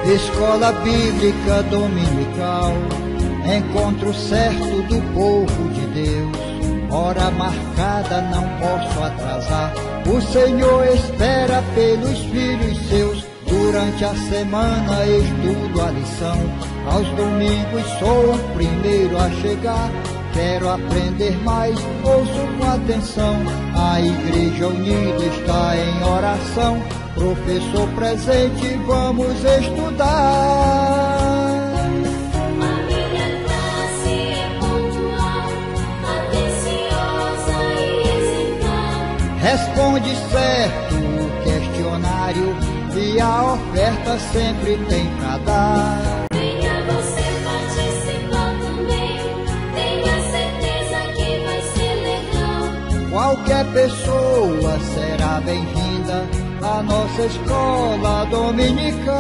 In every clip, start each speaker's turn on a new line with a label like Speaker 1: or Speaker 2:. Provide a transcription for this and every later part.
Speaker 1: Escola Bíblica Dominical, encontro certo do povo de Deus. Hora marcada, não posso atrasar. O Senhor espera pelos filhos seus. Durante a semana estudo a lição. Aos domingos sou o primeiro a chegar. Quero aprender mais, ouço com atenção. A Igreja Unida está em oração. Professor presente, vamos estudar.
Speaker 2: A minha classe é pontual, atenciosa e exemplar.
Speaker 1: Responde certo o questionário e a oferta sempre tem pra dar.
Speaker 2: Venha você participar também, tenha certeza que vai ser legal.
Speaker 1: Qualquer pessoa será bem-vinda à nossa escola dominical.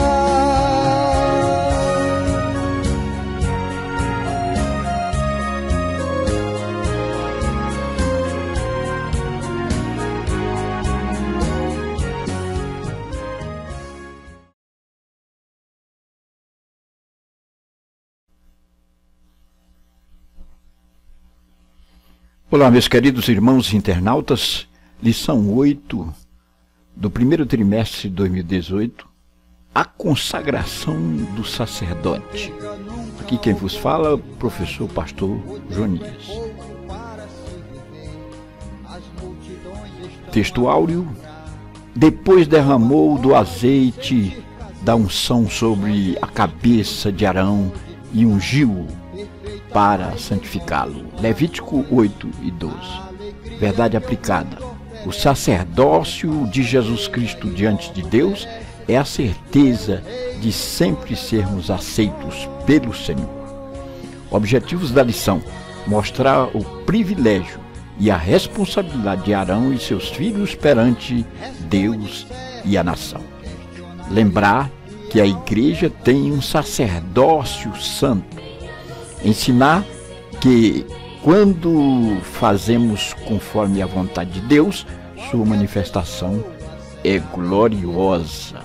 Speaker 3: Olá, meus queridos irmãos internautas, lição 8 do primeiro trimestre de 2018, a consagração do sacerdote. Aqui quem vos fala é o professor pastor Jonias. Texto áureo: depois derramou do azeite da unção sobre a cabeça de Arão e ungiu-o para santificá-lo. Levítico 8 e 12. Verdade aplicada: o sacerdócio de Jesus Cristo diante de Deus é a certeza de sempre sermos aceitos pelo Senhor. Objetivos da lição: mostrar o privilégio e a responsabilidade de Arão e seus filhos perante Deus e a nação. Lembrar que a igreja tem um sacerdócio santo. Ensinar que quando fazemos conforme a vontade de Deus, sua manifestação é gloriosa.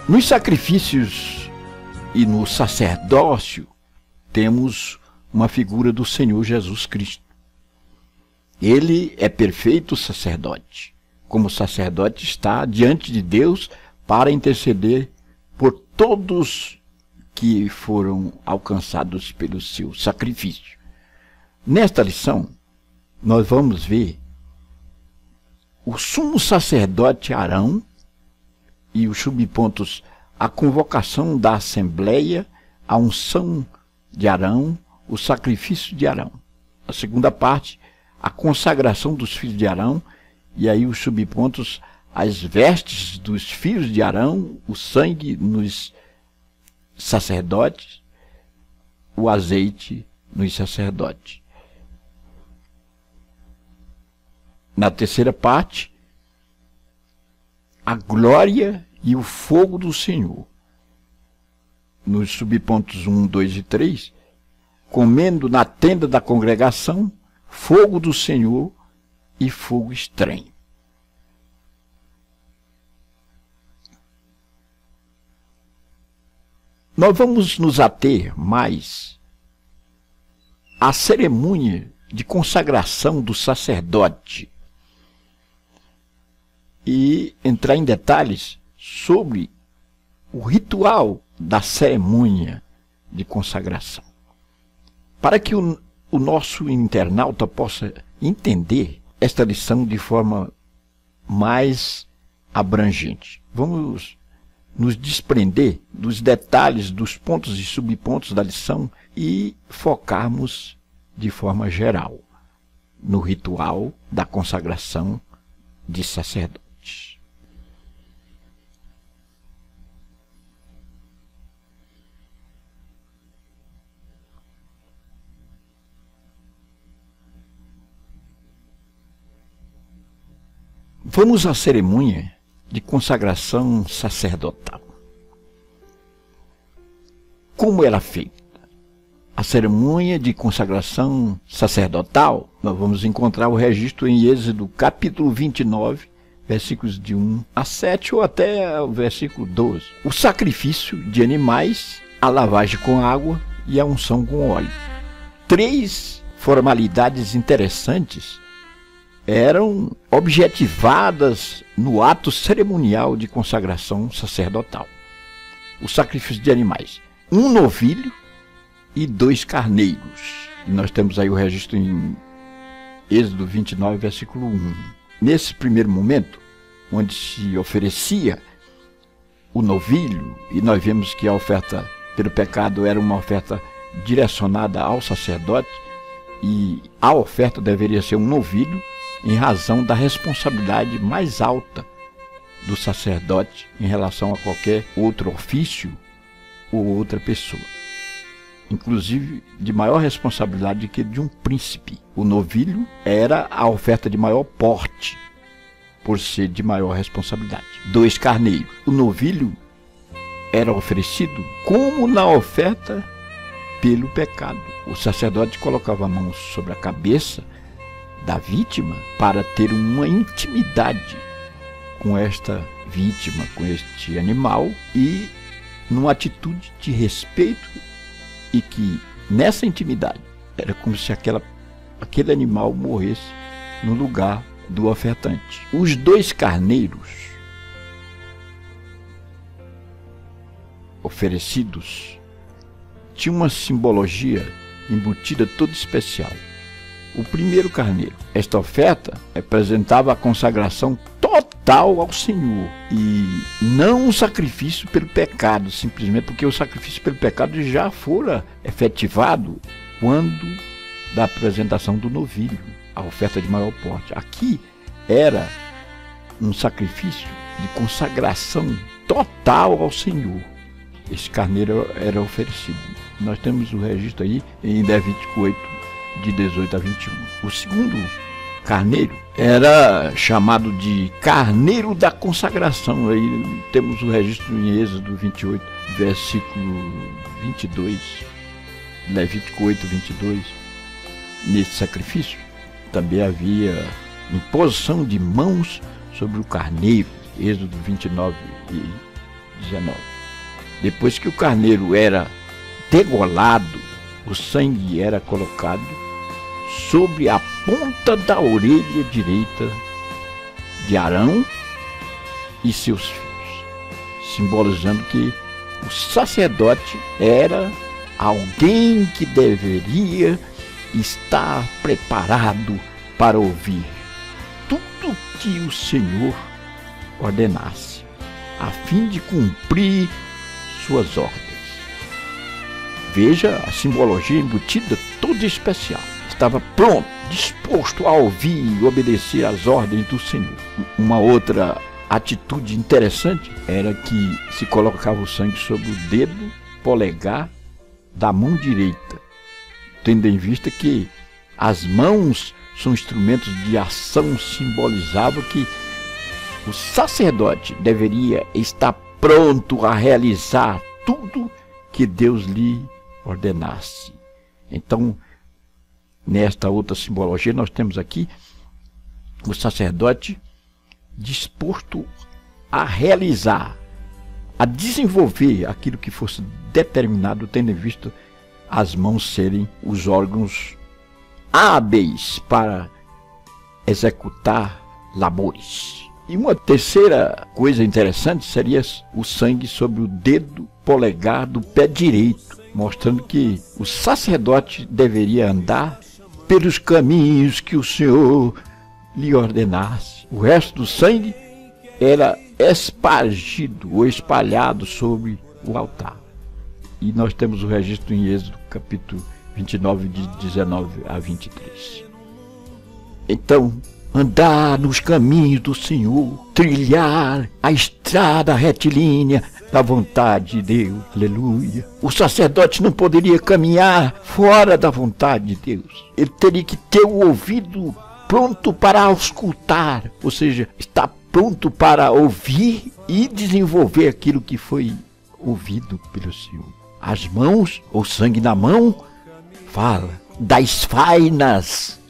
Speaker 3: Nos sacrifícios e no sacerdócio, temos uma figura do Senhor Jesus Cristo. Ele é perfeito sacerdote. Como sacerdote está diante de Deus para interceder por todos que foram alcançados pelo seu sacrifício. Nesta lição, nós vamos ver o sumo sacerdote Arão e os subpontos: a convocação da assembleia, a unção de Arão, o sacrifício de Arão. A segunda parte, a consagração dos filhos de Arão, e aí os subpontos: as vestes dos filhos de Arão, o sangue nos sacerdotes, o azeite nos sacerdotes. Na terceira parte, a glória e o fogo do Senhor. Nos subpontos 1, 2 e 3, comendo na tenda da congregação, fogo do Senhor e fogo estranho. Nós vamos nos ater mais à cerimônia de consagração do sacerdote e entrar em detalhes sobre o ritual da cerimônia de consagração. Para que o nosso internauta possa entender esta lição de forma mais abrangente, vamos nos desprender dos detalhes, dos pontos e subpontos da lição e focarmos de forma geral no ritual da consagração de sacerdotes. Vamos à cerimônia de consagração sacerdotal. Como era feita? A cerimônia de consagração sacerdotal, nós vamos encontrar o registro em Êxodo capítulo 29, versículos de 1 a 7 ou até o versículo 12. O sacrifício de animais, a lavagem com água e a unção com óleo. 3 formalidades interessantes eram objetivadas no ato cerimonial de consagração sacerdotal. O sacrifício de animais, 1 novilho e 2 carneiros. E nós temos aí o registro em Êxodo 29, versículo 1. Nesse primeiro momento, onde se oferecia o novilho, e nós vemos que a oferta pelo pecado era uma oferta direcionada ao sacerdote, e a oferta deveria ser um novilho, em razão da responsabilidade mais alta do sacerdote em relação a qualquer outro ofício ou outra pessoa. Inclusive de maior responsabilidade que de um príncipe. O novilho era a oferta de maior porte, por ser de maior responsabilidade. 2 carneiros. O novilho era oferecido como na oferta pelo pecado. O sacerdote colocava a mão sobre a cabeça da vítima para ter uma intimidade com esta vítima, com este animal, e numa atitude de respeito, e que nessa intimidade era como se aquele animal morresse no lugar do ofertante. Os 2 carneiros oferecidos tinham uma simbologia embutida toda especial. O primeiro carneiro, esta oferta representava a consagração total ao Senhor e não um sacrifício pelo pecado, simplesmente porque o sacrifício pelo pecado já fora efetivado quando da apresentação do novilho, a oferta de maior porte. Aqui era um sacrifício de consagração total ao Senhor. Esse carneiro era oferecido. Nós temos o registro aí em Levítico 8, de 18 a 21. O segundo carneiro era chamado de carneiro da consagração. Aí temos o registro em Êxodo 28, versículo 22, Levítico 8, 22. Nesse sacrifício também havia imposição de mãos sobre o carneiro, Êxodo 29 e 19. Depois que o carneiro era degolado, o sangue era colocado sobre a ponta da orelha direita de Arão e seus filhos, simbolizando que o sacerdote era alguém que deveria estar preparado para ouvir tudo que o Senhor ordenasse, a fim de cumprir suas ordens. Veja a simbologia embutida toda especial. Estava pronto, disposto a ouvir e obedecer às ordens do Senhor. Uma outra atitude interessante era que se colocava o sangue sobre o dedo polegar da mão direita, tendo em vista que as mãos são instrumentos de ação, simbolizava que o sacerdote deveria estar pronto a realizar tudo que Deus lhe ordenasse. Então, nesta outra simbologia, nós temos aqui o sacerdote disposto a realizar, a desenvolver aquilo que fosse determinado, tendo em vista as mãos serem os órgãos hábeis para executar labores. E uma terceira coisa interessante seria o sangue sobre o dedo polegar do pé direito, mostrando que o sacerdote deveria andar pelos caminhos que o Senhor lhe ordenasse. O resto do sangue era espargido ou espalhado sobre o altar. E nós temos o registro em Êxodo capítulo 29, de 19 a 23. Então, andar nos caminhos do Senhor, trilhar a estrada retilínea da vontade de Deus, aleluia. O sacerdote não poderia caminhar fora da vontade de Deus. Ele teria que ter o ouvido pronto para auscultar, ou seja, estar pronto para ouvir e desenvolver aquilo que foi ouvido pelo Senhor. As mãos, ou sangue na mão, fala das fainas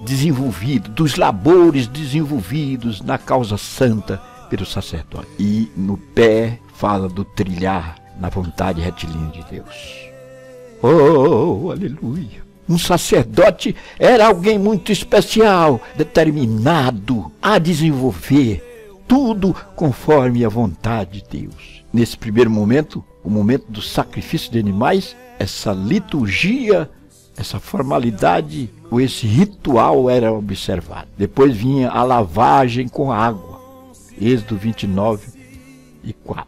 Speaker 3: desenvolvido, dos labores desenvolvidos na causa santa pelo sacerdote. E no pé fala do trilhar na vontade retilínea de Deus. Oh, aleluia! Um sacerdote era alguém muito especial, determinado a desenvolver tudo conforme a vontade de Deus. Nesse primeiro momento, o momento do sacrifício de animais, essa liturgia, essa formalidade, ou esse ritual era observado. Depois vinha a lavagem com água. Êxodo 29:4.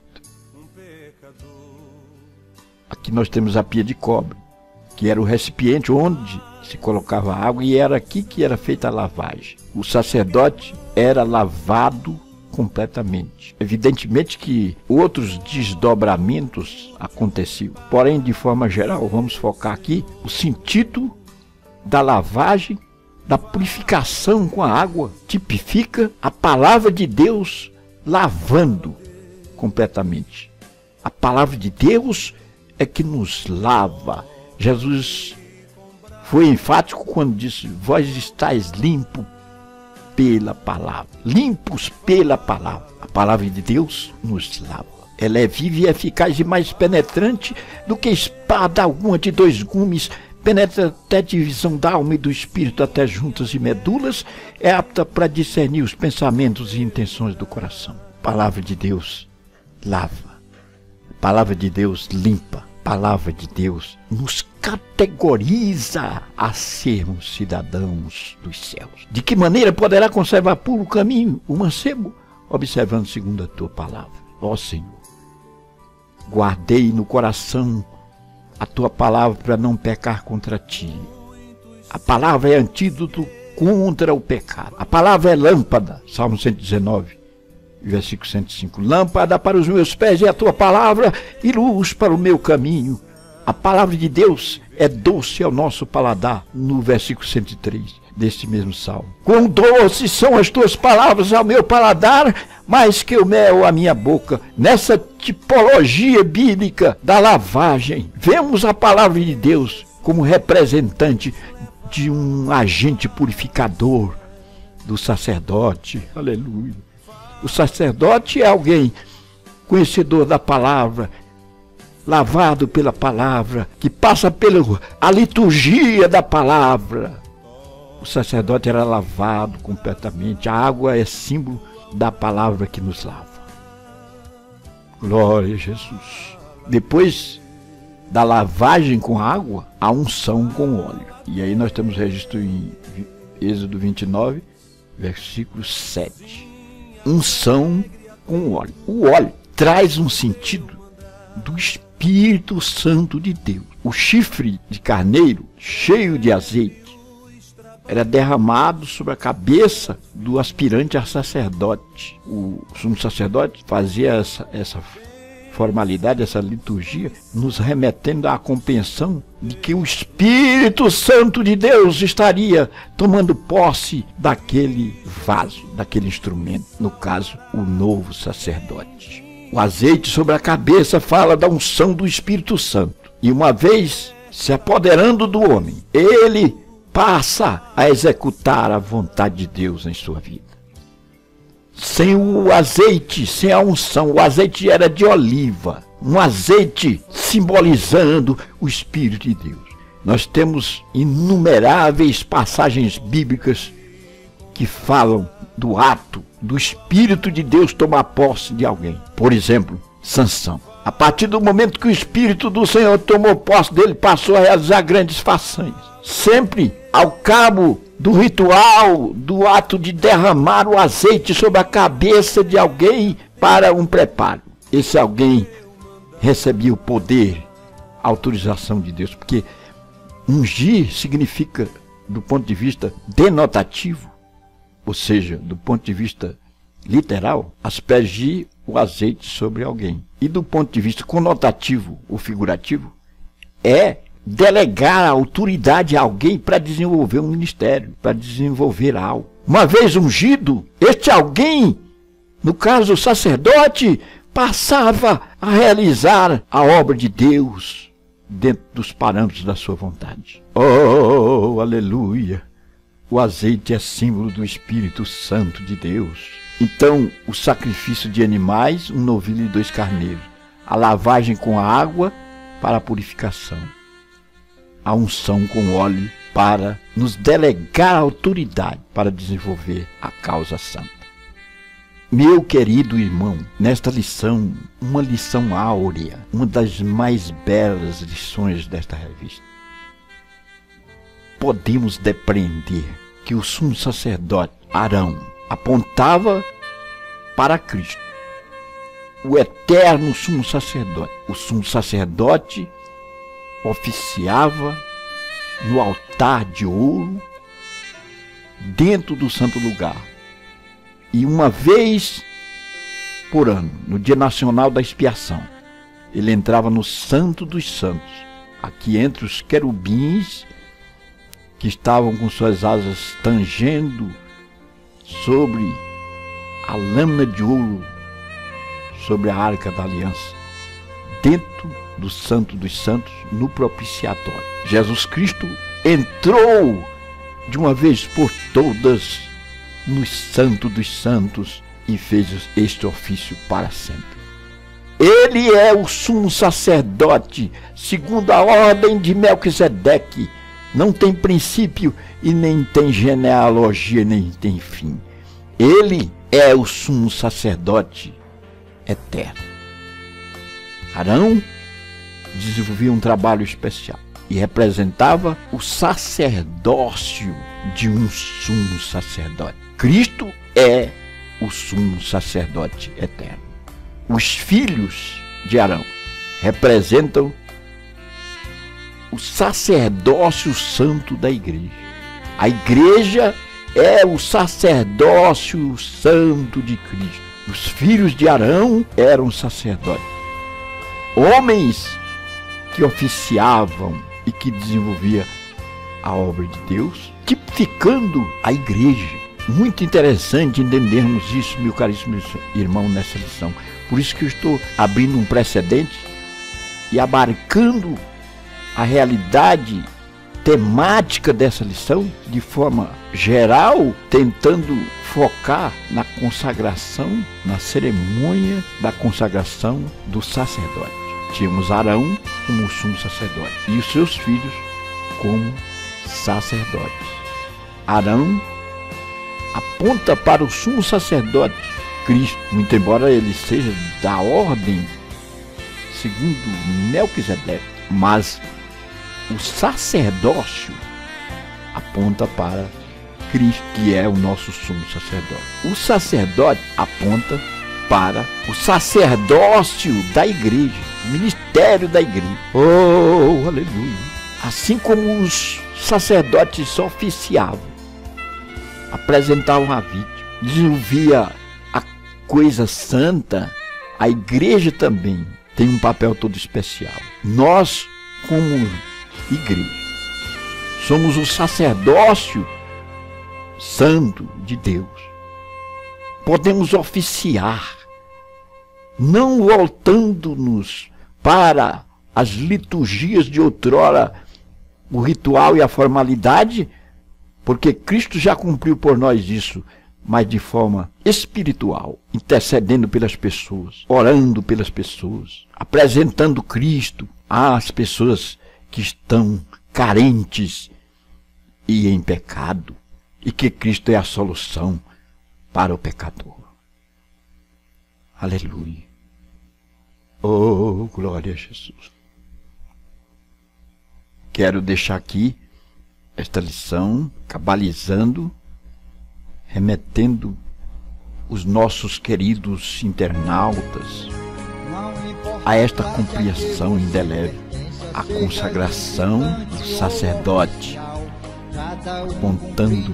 Speaker 3: Aqui nós temos a pia de cobre, que era o recipiente onde se colocava água, e era aqui que era feita a lavagem. O sacerdote era lavado completamente. Evidentemente que outros desdobramentos aconteciam, porém, de forma geral, vamos focar aqui o sentido da lavagem, da purificação com a água, tipifica a palavra de Deus lavando completamente. A palavra de Deus é que nos lava. Jesus foi enfático quando disse: vós estáis limpos pela palavra, limpos pela palavra. A palavra de Deus nos lava. Ela é viva e eficaz e mais penetrante do que espada alguma de 2 gumes, penetra até divisão da alma e do espírito, até juntas e medulas, é apta para discernir os pensamentos e intenções do coração. A palavra de Deus lava. A palavra de Deus limpa. A palavra de Deus nos categoriza a sermos cidadãos dos céus. De que maneira poderá conservar puro o caminho o mancebo? Observando segundo a tua palavra. Ó Senhor, guardei no coração a tua palavra para não pecar contra ti. A palavra é antídoto contra o pecado. A palavra é lâmpada. Salmo 119. Versículo 105. Lâmpada para os meus pés é a tua palavra e luz para o meu caminho. A palavra de Deus é doce ao nosso paladar, no versículo 103 deste mesmo salmo. Quão doces são as tuas palavras ao meu paladar, mais que o mel à minha boca. Nessa tipologia bíblica da lavagem, vemos a palavra de Deus como representante de um agente purificador do sacerdote. Aleluia. O sacerdote é alguém conhecedor da palavra, lavado pela palavra, que passa pela liturgia da palavra. O sacerdote era lavado completamente. A água é símbolo da palavra que nos lava. Glória a Jesus. Depois da lavagem com água, a unção com óleo. E aí nós temos registro em Êxodo 29, versículo 7. Unção com óleo. O óleo traz um sentido do Espírito Santo de Deus. O chifre de carneiro, cheio de azeite, era derramado sobre a cabeça do aspirante a sacerdote. O sumo sacerdote fazia essa formalidade, essa liturgia, nos remetendo à compreensão de que o Espírito Santo de Deus estaria tomando posse daquele vaso, daquele instrumento, no caso, o novo sacerdote. O azeite sobre a cabeça fala da unção do Espírito Santo. E uma vez se apoderando do homem, ele passa a executar a vontade de Deus em sua vida. Sem o azeite, sem a unção, o azeite era de oliva, um azeite simbolizando o Espírito de Deus. Nós temos inumeráveis passagens bíblicas que falam do ato do Espírito de Deus tomar posse de alguém. Por exemplo, Sansão. A partir do momento que o Espírito do Senhor tomou posse dele, passou a realizar grandes façanhas. Sempre ao cabo do ritual, do ato de derramar o azeite sobre a cabeça de alguém para um preparo. Esse alguém recebia o poder, a autorização de Deus, porque ungir significa, do ponto de vista denotativo, ou seja, do ponto de vista literal, aspergir o azeite sobre alguém. E do ponto de vista conotativo ou figurativo, é delegar a autoridade a alguém para desenvolver um ministério, para desenvolver algo. Uma vez ungido, este alguém, no caso o sacerdote, passava a realizar a obra de Deus dentro dos parâmetros da sua vontade. Oh, aleluia! O azeite é símbolo do Espírito Santo de Deus. Então, o sacrifício de animais, um novilho e 2 carneiros. A lavagem com a água para a purificação. A unção com óleo para nos delegar a autoridade para desenvolver a causa santa. Meu querido irmão, nesta lição, uma lição áurea, uma das mais belas lições desta revista, podemos depreender que o sumo sacerdote Arão apontava para Cristo, o eterno sumo sacerdote. O sumo sacerdote oficiava no altar de ouro dentro do santo lugar. E uma vez por ano, no Dia Nacional da Expiação, ele entrava no Santo dos Santos, aqui entre os querubins que estavam com suas asas tangendo sobre a lâmina de ouro, sobre a Arca da Aliança, dentro do Santo dos Santos, no propiciatório. Jesus Cristo entrou de uma vez por todas no Santo dos Santos e fez este ofício para sempre. Ele é o sumo sacerdote, segundo a ordem de Melquisedeque. Não tem princípio e nem tem genealogia, nem tem fim. Ele é o sumo sacerdote eterno. Arão desenvolvia um trabalho especial e representava o sacerdócio de um sumo sacerdote. Cristo é o sumo sacerdote eterno. Os filhos de Arão representam o sacerdócio santo da igreja. A igreja é o sacerdócio santo de Cristo. Os filhos de Arão eram sacerdotes, homens que oficiavam e que desenvolviam a obra de Deus, tipificando a igreja. Muito interessante entendermos isso, meu caríssimo irmão, nessa lição. Por isso que eu estou abrindo um precedente e abarcando a realidade temática dessa lição de forma geral, tentando focar na consagração, na cerimônia da consagração do sacerdote. Tínhamos Arão como o sumo sacerdote e os seus filhos como sacerdotes. Arão aponta para o sumo sacerdote Cristo, muito embora ele seja da ordem segundo Melquisedeque, mas o sacerdócio aponta para Cristo, que é o nosso sumo sacerdote. O sacerdote aponta para o sacerdócio da igreja, o ministério da igreja. Oh, aleluia! Assim como os sacerdotes oficiavam, apresentavam a vítima, desenvolvia a coisa santa, a igreja também tem um papel todo especial. Nós, como igreja, somos o sacerdócio santo de Deus. Podemos oficiar, não voltando-nos para as liturgias de outrora, o ritual e a formalidade, porque Cristo já cumpriu por nós isso, mas de forma espiritual, intercedendo pelas pessoas, orando pelas pessoas, apresentando Cristo às pessoas que estão carentes e em pecado, e que Cristo é a solução para o pecador. Aleluia. Oh, glória a Jesus. Quero deixar aqui esta lição, cabalizando, remetendo os nossos queridos internautas a esta compreensão indelével, a consagração do sacerdote, apontando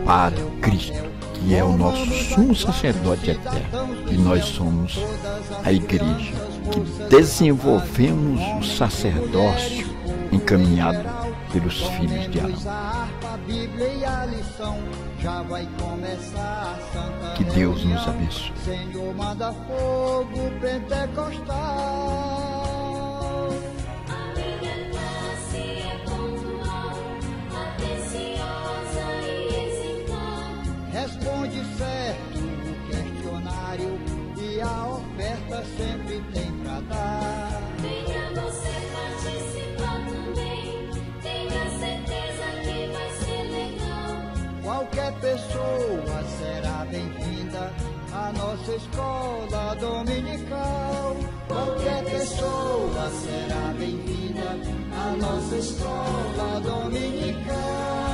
Speaker 3: para Cristo, que é o nosso sumo sacerdote eterno, e nós somos a igreja que desenvolvemos o sacerdócio encaminhado pelos filhos de Arão. Que Deus nos abençoe.
Speaker 1: Senhor, manda fogo pentecostal.
Speaker 2: A minha classe é pontual, atenciosa e
Speaker 1: nossa escola dominical. Qualquer pessoa será bem-vinda à nossa escola dominical.